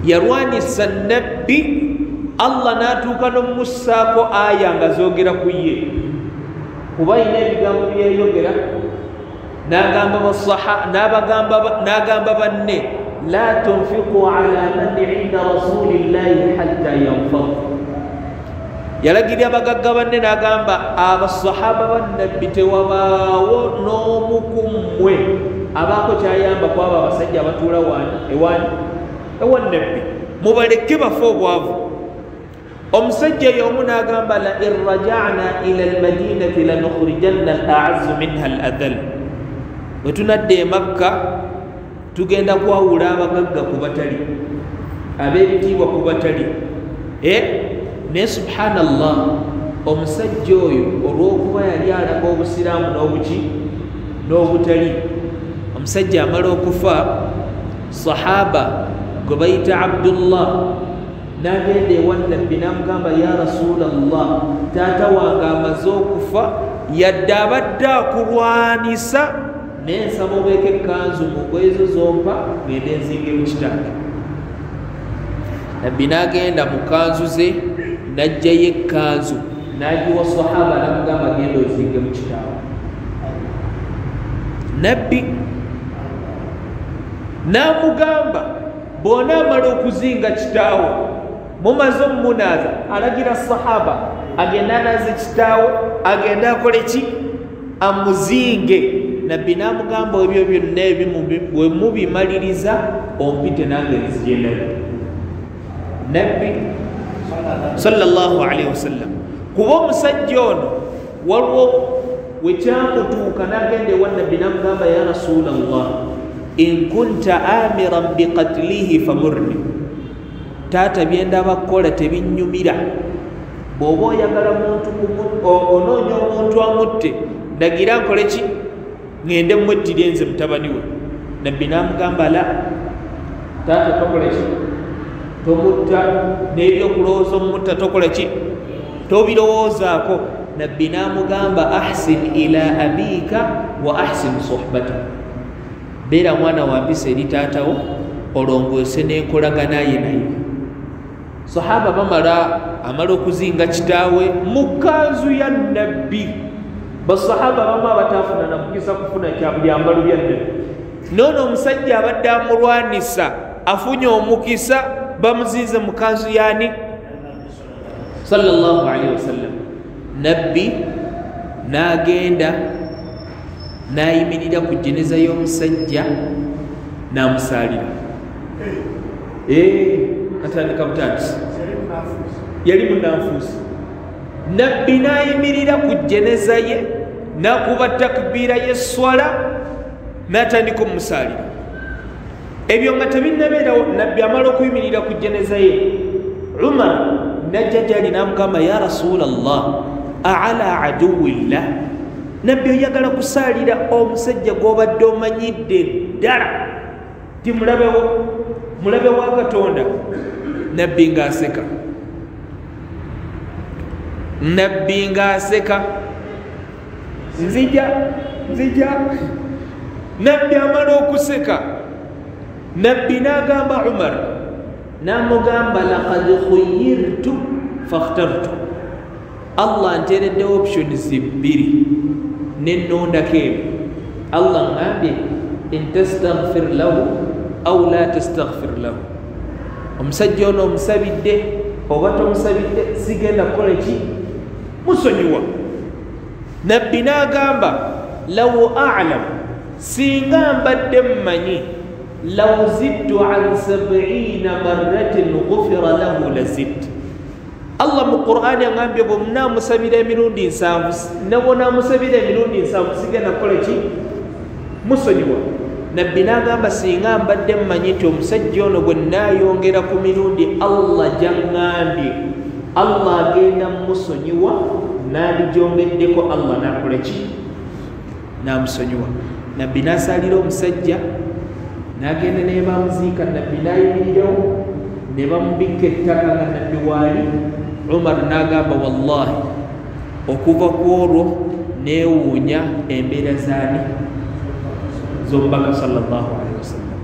Yalwanisa nabbi, Allah n'atuuka n'omussaako aya nga zoogera ku ye, kuba yina ebigambo byeyogera n'agamba banne la tunfiqu ala man inda rasulillahi hatta yanfad. yalagirira abagagga banne n'agamba abasahaba bannabbi tewabaawo n'omu ku mmwe abaako kyayamba kwabo abasajja abatuula ewa nabbi mubaleke bafe obwavu. omusajja y'omu n'agamba la in raja'na ila almadinati lanukhrijanna al-a'azzu minha al-adhall, bwe tunadde e Makka tugenda kwawula abagagga ku batali, ab'ebitiibwa ku batali. Naye subhanallah, omusajja oyo olw'okuba yali alaga obusiraamu n'obutali, omusajja amala okufa, sahaba gwe bayita Abdullah n'agenda ewa nabbi n'amugamba ya rasulallah, taata wange amaze okufa, yadde abadde akulwanisa, naye nsaba obeeko ekkanzu mu kwezo zompa ngende nzinge mu kitange. Nabbi n'agenda mu kanzu ze n'ajjayo ekkanzu n'agiwa sahaba n'amugamba genda ozinge mu kitaawe. Nabbi n'amugamba bw'ona amala okuzinga kitaawe mumaze omumunaaza, alagira sahaba agenda anaaze kitaawe, agenda akole ki? Amuzinge. Nabbi n'amugamba ebyo byonna ebimu bwe mubimaliriza ompite nange nzigendayo. Nabbi sallallahu alaihi wasallam, kuba omusajja ono waliwo wekyamutuuka n'agenda ewa nabbi n'amugamba ya rasulallah, in kunta amiran biqatlihi famurni, taata byendaba kukola tebinnyumira, bw'oba oyagala onoonya omuntu amutte, ndagira nkole ki? Ngende mwettire nze mutabani we. Nabbi n'amugamba la, taata tokole ki? Tomutta, n'ebyokulowooza omutta tokole ki? Tobirowoozaako. Nabbi n'amugamba ahsin ila abika wa ahsin suhbata, beera mwana wa mpisa eri taatawo, olongoose n'enkolagana ye naye. Sahaba amala okuzinga kitaawe mu kanzu ya nabbi. Basahaba bamu abataafuna na mukisa kufuna byambalo bya nabbi, noono omusajja abadde amulwanisa afunye omukisa, bamuzinze mu kanzu yani sallallahu alaihi wasallam. Nabbi n'agenda n'ayimirira ku jeneza y'omusajja n'amusaalira. Atandika butandisi, yali munanfuusi. Nabbi n'ayimirira ku jeneza ye n'akuba takbiira y'esswala n'atandika omusaalira. Ebyo nga tebinnabeerawo. Nabbi amala okuyimirira ku jeneza ye, Umar najja gyali n'amugamba ya rasulallah aala aduwillah, nabbi oyagala kusaalira omusajja gw'obadde omanyidde ddala ti mulabe wa Katonda? Nabbi ng'aseka, nabbi ng'aseka, nzija. Nabbi amala okuseka, nabbi n'agamba Umar, n'amugamba laqad khuyirtu fakhtartu, Allah nteereddewo options 2 nennondako eno. Allah ngambye in tastaghfir lahu aw la tastaghfir lahu, omusajja ono omusabidde oba tomusabidde, sigenda kukola ki? Musonyiwa. Nabbi n'agamba law a'lam, singa mbadde mmanyi, law zidtu an 70 marratin ghufira lahu lazidtu. Allah mu Qur'an yangambye bwe munaamusabira emirundi 7, nabo naamusabira emirundi 7 sigenda kukola ki? Musonyiwa. Nabbi n'agamba singa mbadde mmanyi nti omusajja ono bwe naayongera ku mirundi Allah gy'aŋŋambye, Allah agenda musonyiwa, n'aligyongeddeko Allah n'akola ki? N'amusonyiwa. Nabbi n'asaalira omusajja, n'agenda naye bamuziika. Nabbi n'ayimirirawo ne bamubikka ettaka nga nabbi waali. Umar n'agamba wallahi okuva ku olwo neewuunya embeera zaani z'omubaka sallallahu alaihi wasallam.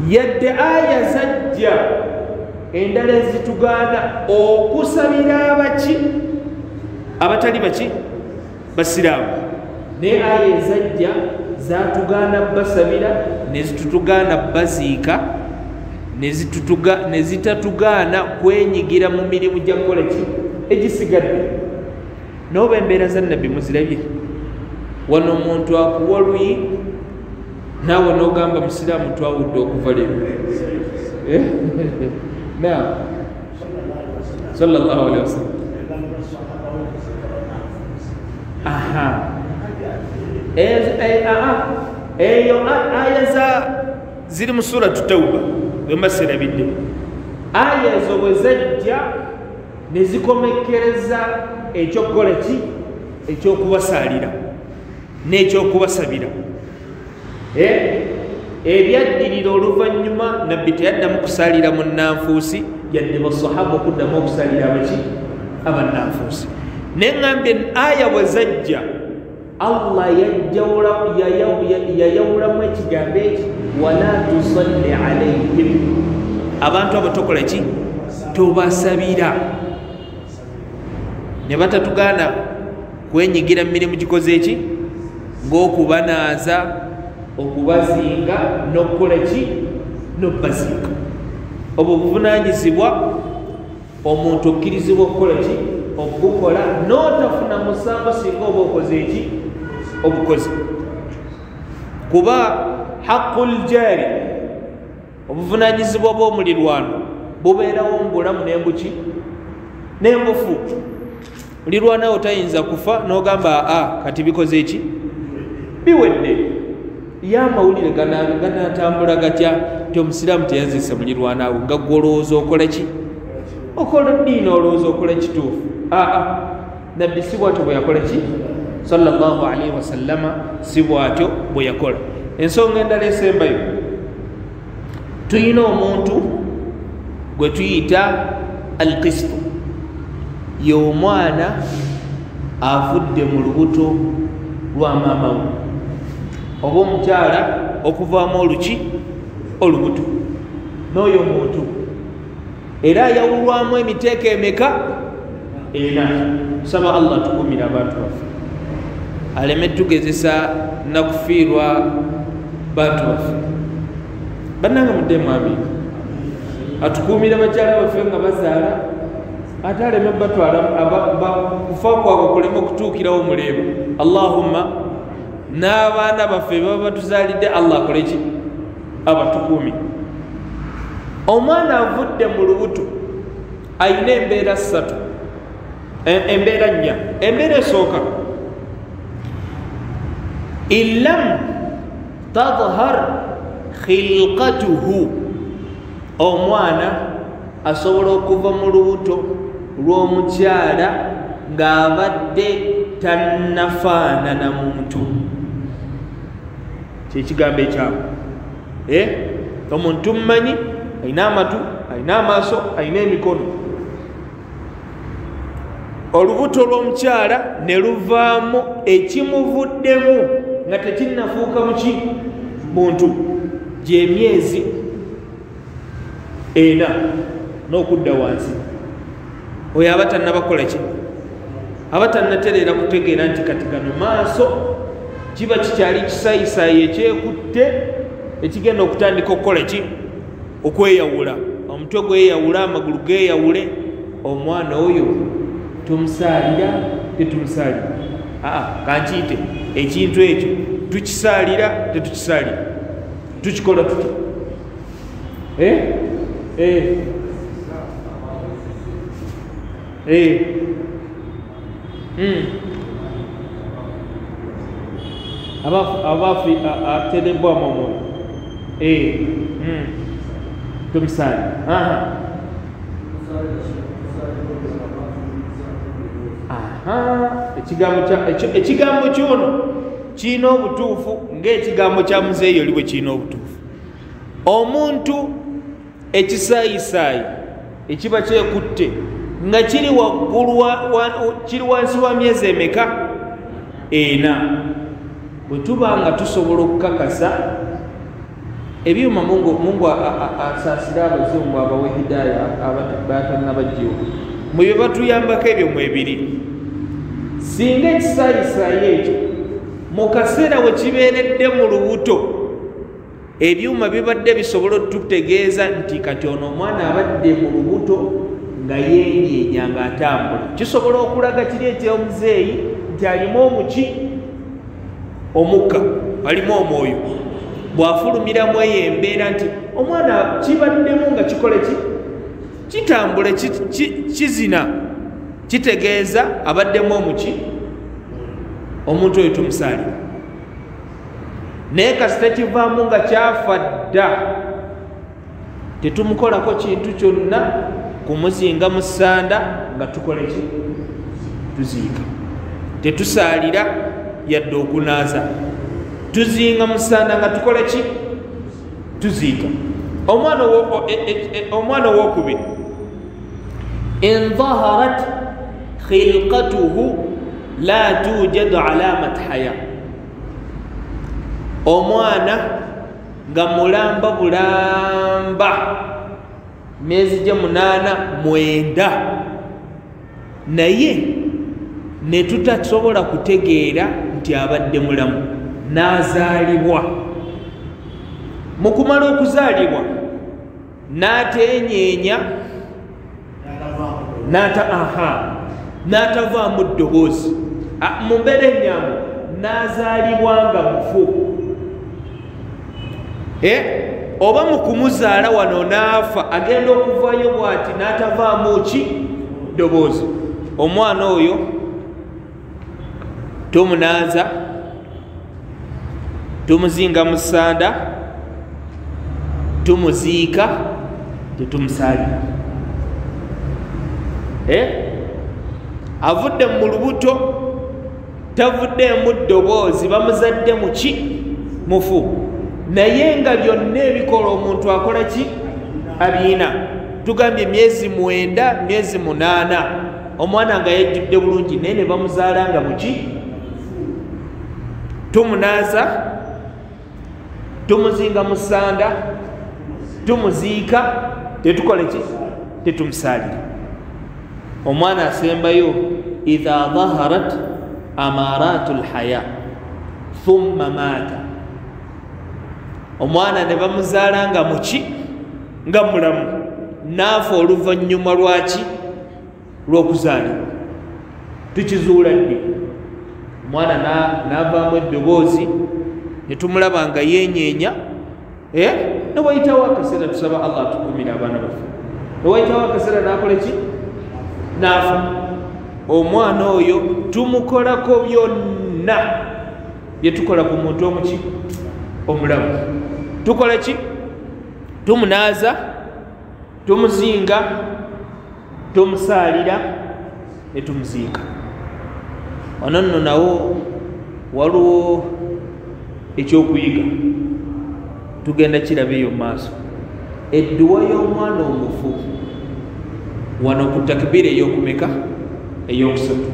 Yadde aya zajja endala ezitugaana okusabira abaki? Abatali baki? Basiraamu. Naye aya ezajja zaatugaana basabira, nezitutugaana baziika, nezitatugaana kwenyigira mu mirimu gya kukola ki? egisigadde n'oba embeera za nabbi muzirabye wano omuntu akuwa luyi naawe n'ogamba musiraamu twawudde okuva leero naam sallallahu alaihi wasallam eyo aya ziri mu suratu tauba wemba serabidde aya ezo bwe zajja ne zikomekereza ekyokukola ki ekyokubasaalira n'ekyokubasabira ebyaddirira oluvannyuma nabbi teyaddamu kusaalira mu nnanfuusi yadde basahaba okuddamu okusaalira abaki abannanfuusi neŋŋambye aya bwe zajja allah yayawulamu ekigambo eki wala tusalli alaihim abantu abo tokola ki tobasabira ne batatugaana kwenyigira mu mirimu gikoze eki ng'okubanaaza okubazinga n'okukola ki n'obazinga obwo buvunaanyizibwa omuntu okkirizibwa okukola ki okukola n'otafuna musango singa oba okoze eki obukozi kuba haqqul jaari obuvunaanyizibwa bw'omulirwano bubeerawo mu bulamu n'embuki n'embufu mulirwanawo tayinza kufa n'ogamba kati bikoze eki biwedde y'amawulire ganatambula gatya ti omusiraamu teyaziise mulirwanawo nga gwe olowooza okola ki okola ddiini olowooza okola kituufu nabbi si bwatyo bwe yakola ki sallallahu alaihi wasallama si bwatyo bwe yakola ensonga endala esembayo tuyina omuntu gwe tuyita alqistu ye omwana avudde mu lubuto lwa maama we oba omukyala okuvaamu oluki olubuto n'oyo muntu era yawulwamu emiteeko emeka ena saba allah tukumira abantu baffe aleme tugezesa nakufiirwa bantu baffe bannanga muddemu amiina atukuumira bakyala baffe nga bazaala ate aleme batwala kufa kwabwe kuleme okutuukirawo muleeba allahumma n'abaana baffe baba batuzaalidde allah akole ki abatukuumi omwana avudde mu lubuto ayina embeera ssatu embeera nnya embeera esooka illam tadhar khilqatuhu omwana asobola okuva mu lubuto lw'omukyala ng'abadde tannafaanana muntu kyekigambo ekyabo omuntu mmanyi ayina amatu ayina amaaso ayina emikono olubuto lw'omukyala ne luvaamu ekimuvuddemu nga tekinnafuuka muki muntu gy'emyezi ena n'okudda wansi oyo aba tannabakola ki aba tannatereera kutegeera nti kati gano maaso kiba kikyali kisayisaayi ekyekutte ekigenda okutandika okukola ki okweyawula omutwe gweyawula amagulu geeyawule omwana oyo tumusaalira tetumusaalira kankiyite ekintu ekyo tukisaalira tetukisaalira tukikola tuti abafi aterebwamu omwoyo tumusaalira ekigambo kyono kirina obutuufu ng'ekigambo kya muzeeyi oli bwe kirina obutuufu omuntu ekisaayisaayi ekiba kyekutte nga kiri waggulu kiri wansi wa myezi emeka ena bwe tuba nga tusobola okukakasa ebyuma mungu asaasira abazungu abawe hidaaya abatanabajjiwa mu bye batuyambako ebyo mwebiri singa ekisaayisaayi ekyo mu kaseera we kibeeredde mu lubuto ebyuma bibadde bisobola otutegeeza nti kati ono omwana abadde mu lubuto nga yenyeenya ng'atambula kisobola okulaga kiri ekyomuzeeyi nti alimu omuki omukka alimu omwoyo bw'afulumiramu eyo embeera nti omwana kibaddemu nga kikole ki kitambule kizina kitegeeza abaddemu omuki omuntu oyo tumusaalira naye kasita kivaamu nga kyafa dda tetumukolako kintu kyonna kumuzinga mu ssanda nga tukole ki tuziika tetusaalira yadde okunaaza tuzinga mu ssanda nga tukole ki tuziika omwana owokubiri in dhaharat khilqatuhu la tujadu alamat haya omwana nga mulamba bulamba myezi gye 8-9 naye ne tutasobola kutegeera nti abadde mulamu n'azaalibwa mu kumala okuzaalibwa n'ateenyeenya n'atavaamu ddoboozi mu mbeera ennyangu n'azaalibwa nga mufu oba mu kumuzaala wano n'afa agenda okuvaayo bw'ati n'atavaamu ki ddoboozi omwana oyo tumunaaza tumuzinga mu ssanda tumuziika tetumusaalira avudde mu lubuto tavuddemu ddoboozi bamuzadde mu ki mufu naye nga byonna ebikola omuntu akola ki abiina tugambye myezi 9 myezi 8 omwana nga yejjudde bulungi naye ne bamuzaala nga muki tumunaaza tumuzinga mu ssanda tumuziika tetukole ki tetumusaalira omwana asembayo idha dhaharat amaratu lhaya thumma maata omwana ne bamuzaala nga muki nga mulamu naafa oluvannyuma lwaki lw'okuzaalibwa tukizuula ddi omwana n'avaamu eddoboozi ne tumulaba nga yenyeenya ne wayitawo akaseera tusaba allah atukumira abaana baffe ne wayitawo akaseera n'akola ki n'afa omwana oyo tumukolako byonna bye tukola ku muntu omuki omulamu tukola ki tumunaaza tumuzinga tumusaalira ne tumuziika wano nno nawo waliwo ekyokuyiga tugenda kiraba eyo maaso edduwa y'omwana omufu wano ku takbira ey'okumeka ey'okusatu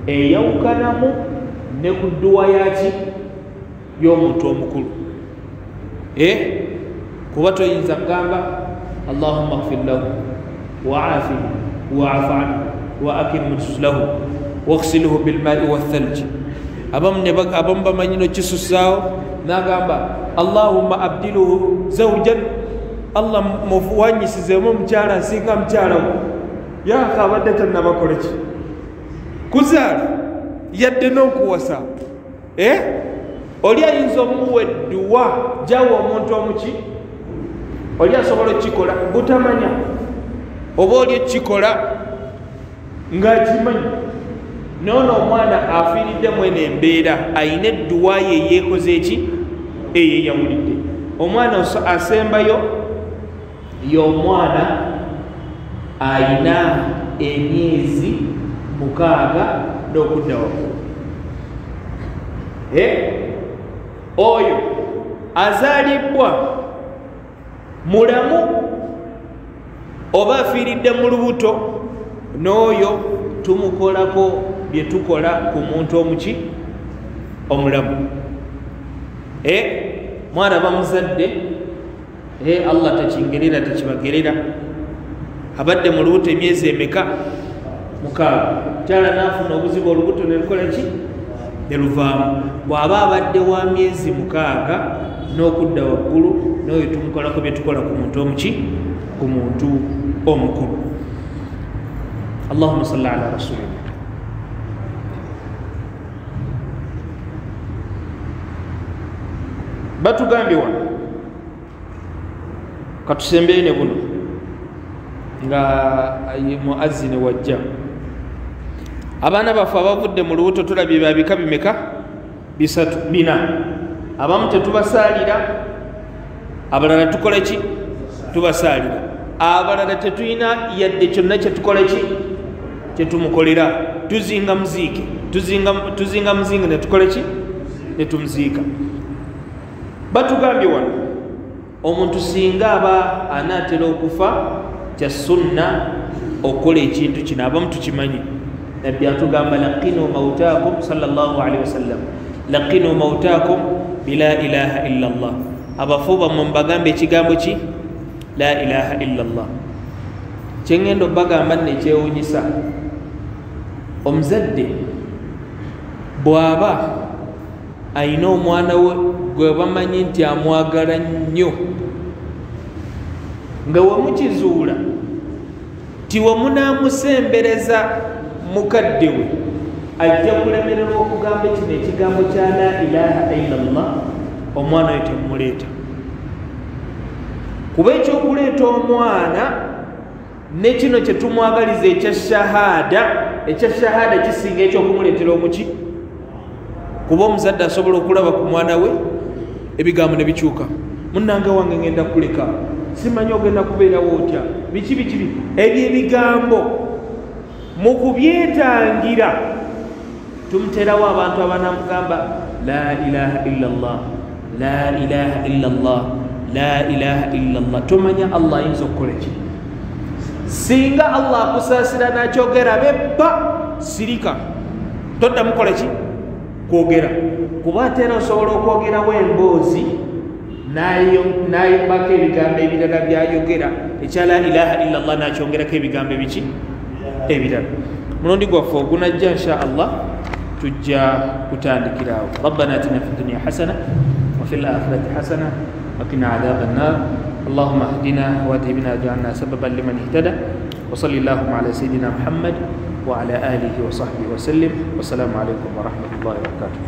eyawukanamu ne ku dduwa yaki y'omuntu omukulu kuba toyinza kugamba allahumma gfir lahu waafihi waafu anhu wa akim nuslahu waghsilhu bilmai wathalji abamu bamanyino kisusaawo nagamba allahumma abdiluhu zawjan allah muwanyisizemu omukyala asinga mukyala we yaka abadde tannabakola ki kuzaala yadde n'okuwasa oli ayinza omuwa edduwa jawa omuntu omuki oli asobola okukikola butamanya oba oli okukikola ng'akimanyi noono omwana afiiriddemu eno embeera ayina edduwa ye yeekoze eki eyeyawulidde omwana asembayo y'omwana ayina emyezi 6 n'okudda waggulu oyo azaalibwa mulamu oba afiiridde mu lubuto n'oyo tumukolako bye tukola ku muntu omuki omulamu mwana bamuzadde allah takingerera tekibagerera abadde mu lubuto emyezi emeka 6 kyala naafuna obuzibu olubuto nelukola ki neluvaamu bw'aba abadde wa myezi 6 n'okudda waggulu n'oyo tumukolako bye tukola ku muntu omuki ku muntu omukulu اللهم صل على رسول الله. batugambye wano katusembeene buno nga muazini wajja abaana baffe abavudde mu lubuto tulabye babika bimeka 4 abamu tetubasaalira abalala tukola ki tubasaalira abalala tetulina yadde kyonna kyetukola ki kyetumukolera tuzinga muziike tuzinga muzinga netukola ki netumuziika. batugambye wano omuntu singa aba anaatera okufa kya sunna okukola ekintu kino abamu tukimanyi nabbi atugamba laqinu mautakum sallallahu alaihi wasallam laqinu mautakum bila ilaha illa allah abafu bammwe mbagambe ekigambo ki la ilaha illa allah. kyengendo bagamba nekyewunyisa omuzadde bw'aba ayina omwana we gwe bamanyi nti amwagala nnyo nga wemukizuula ti wemunaamusembereza mukadde we ajja kulemererwa okugamba kino ekigambo kya la ilaha illa allah omwana we temumuleeta kuba ekyokuleeta omwana ne kino kyetumwagaliza ekya shahada kisinga ekyokumuleetera omuki kuba omuzadde asobola okulaba ku mwana we ebigambo ne bikyuka munnange wange ngenda kuleka simanyi ogenda kubeerawo otya biki ebyo ebigambo mu kubyetangira tumuterawo abantu abanamugamba la ilaha illa allah la ilaha illa allah la ilaha illa allah. tomanya allah ayinza okukola ki singa allah akusaasira nakyogera bebba sirika toddamu kola ki kwogera kuba ate era osobola okwogerawo emboozi nayimbako ebigambo ebirala byayogera ekya la ilaha illa allah nakyongerako ebigambo ebiki ebirala. mulundi gwaffe ogunajja insha allah tujja kutandikiraawo. rabbana atina fi dunya hasana wa fi lakhirati hasana وقنا عذاب النار اللهم اهدنا واهد بنا واجعلنا سببا لمن اهتدى وصلى اللهم على سيدنا محمد وعلى آله وصحبه وسلم والسلام عليكم ورحمة الله وبركاته.